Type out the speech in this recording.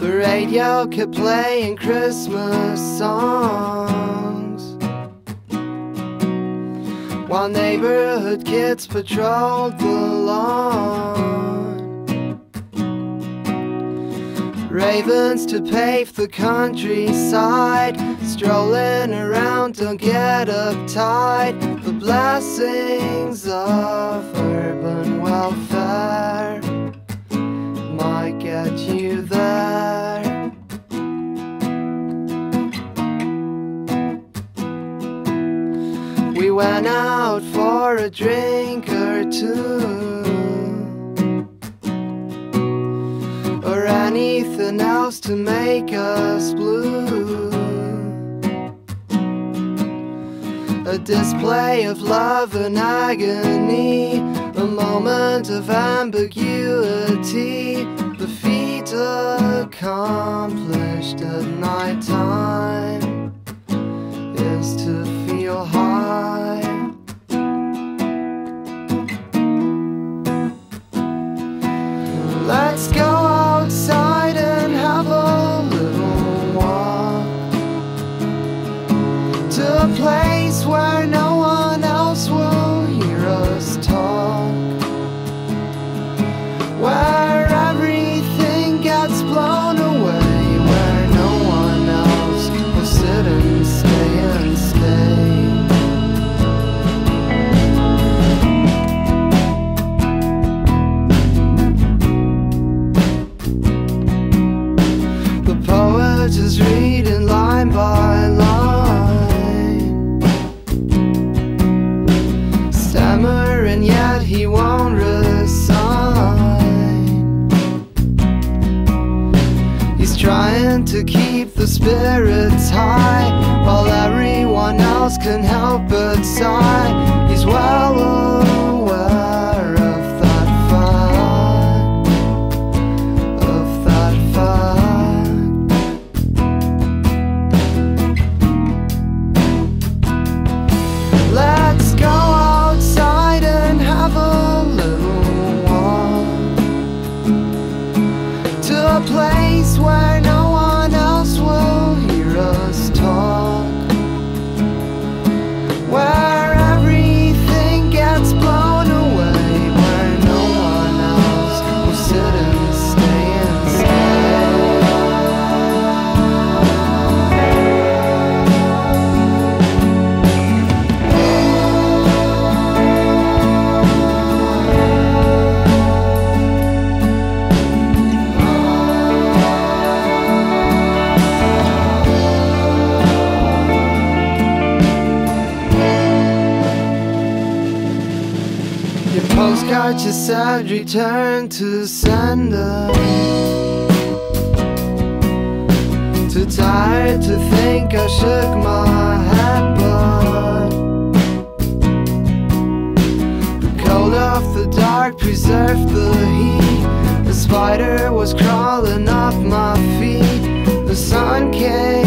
The radio kept playing Christmas songs, while neighborhood kids patrolled the lawn. Ravens to pave the countryside, strolling around, don't get uptight. The blessings of urban welfare might get you there. We went out for a drink or two, or anything else to make us blue. A display of love and agony, a moment of ambiguity. The feat accomplished at night time is to feel high. Let's go outside and have a little walk to a place where no one else will hear us talk, where everything gets blown away, where no one else will sit and stay and stay. The poet is reading line by line, stammering yet he won't resign. He's trying to keep the spirits high, while everyone else can help but sigh. He's well aware of that fact, of that fact. Let's go outside and have a little walk to a place where no one else will hear us talk, where everything gets blown away, where no one else will sit and stay and your postcard just said return to sender. Too tired to think, I shook my head, but the cold of the dark preserved the heat. The spider was crawling up my feet. The sun came